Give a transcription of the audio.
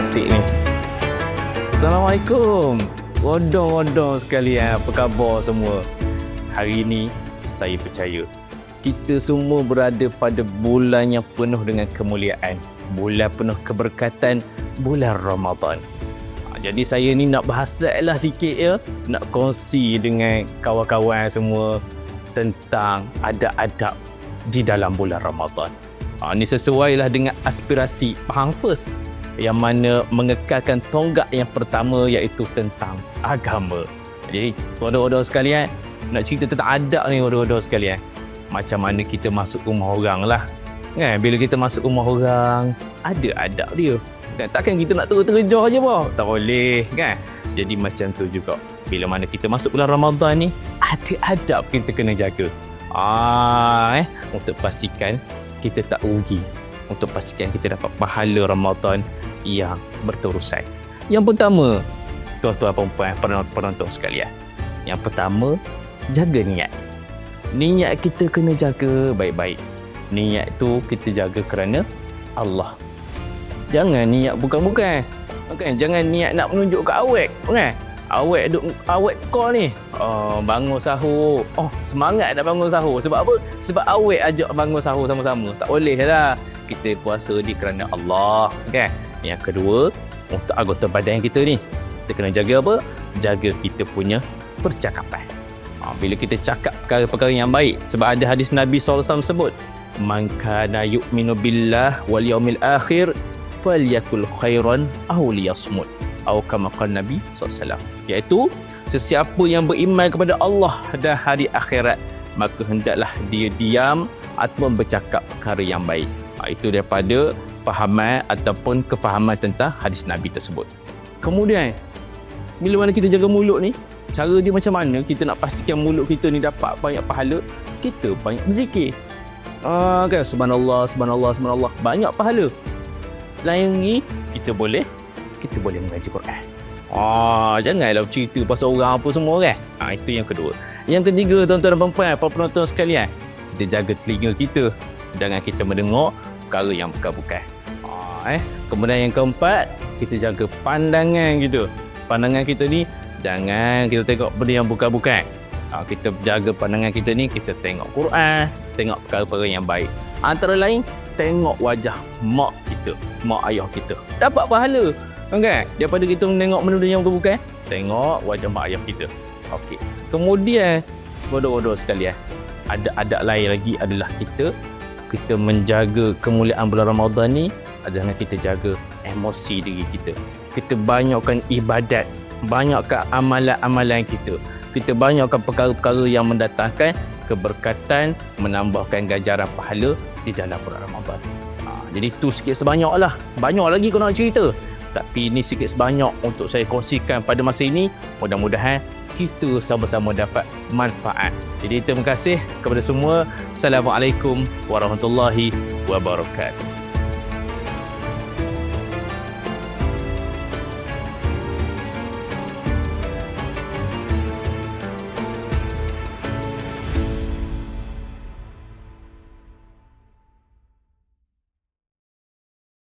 cantik ni. Assalamualaikum. Rodong-rodong sekalian. Apa khabar semua? Hari ini saya percaya kita semua berada pada bulan yang penuh dengan kemuliaan. Bulan penuh keberkatan, bulan Ramadan. Jadi saya ni nak bahaslah sikit ya. Nak kongsi dengan kawan-kawan semua tentang adab-adab di dalam bulan Ramadan. Ini sesuai lah dengan aspirasi Pahang First, yang mana mengekalkan tonggak yang pertama iaitu tentang agama. Jadi wadah-wadah sekalian, nak cerita tentang adab ni wadah-wadah sekalian. Macam mana kita masuk rumah orang lah. Kan? Bila kita masuk rumah orang, ada adab dia. Kan? Takkan kita nak terjah je boh. Tak boleh kan. Jadi macam tu juga. Bila mana kita masuk bulan Ramadan ni, ada adab kita kena jaga. Untuk pastikan kita tak rugi, untuk pastikan kita dapat pahala Ramadan yang berterusan. Yang pertama, tuan-tuan perempuan, penonton sekalian. Yang pertama, jaga niat. Niat kita kena jaga baik-baik. Niat tu kita jaga kerana Allah. Jangan niat bukan-bukan. Okay? Jangan niat nak menunjuk ke awet. Okay? Awet kau ni. Bangun sahur. Semangat nak bangun sahur. Sebab apa? Sebab awet ajak bangun sahur sama-sama. Tak boleh lah. Kita puasa ni kerana Allah. Kan? Yang kedua, untuk anggota badan kita ni, kita kena jaga apa? Jaga kita punya percakapan. Bila kita cakap perkara-perkara yang baik. Sebab ada hadis Nabi SAW sebut, man kana yu'minu billah wal yaumil akhir falyakul khairan aw liyasmut. Atau kama qala Nabi SAW. Iaitu, sesiapa yang beriman kepada Allah dan hari akhirat, maka hendaklah dia diam ataupun bercakap perkara yang baik. Itu daripada fahaman ataupun kefahaman tentang hadis Nabi tersebut. Kemudian, bila mana kita jaga mulut ni, cara dia macam mana kita nak pastikan mulut kita ni dapat banyak pahala? Kita banyak berzikir. Kan? Subhanallah, subhanallah, subhanallah. Banyak pahala. Selain ni, kita boleh mengaji Quran. Janganlah cerita pasal orang apa semua kan. Itu yang kedua. Yang ketiga, tuan-tuan dan puan-puan, para penonton sekalian, kita jaga telinga kita. Jangan kita mendengar perkara yang bukan-bukan. Kemudian yang keempat, kita jaga pandangan kita. Pandangan kita ni, jangan kita tengok benda yang bukan-bukan. Kita jaga pandangan kita ni, kita tengok Quran, tengok perkara-perkara yang baik. Antara lain, tengok wajah mak kita, mak ayah kita. Dapat pahala. Kan? Daripada kita menengok benda yang bukan-bukan, tengok wajah mak ayah kita. Okey. Kemudian, bodoh-bodoh sekalian, ada adab lain lagi adalah kita menjaga kemuliaan bulan Ramadan ni adalah kita jaga emosi diri kita. Kita banyakkan ibadat, banyakkan amalan-amalan kita. Kita banyakkan perkara-perkara yang mendatangkan keberkatan, menambahkan ganjaran pahala di dalam bulan Ramadan. Jadi tu sikit sebanyak lah. Banyak lagi kau nak cerita. Tapi ini sikit sebanyak untuk saya kongsikan pada masa ini. Mudah-mudahan kita sama-sama dapat manfaat. Jadi terima kasih kepada semua. Assalamualaikum warahmatullahi wabarakatuh.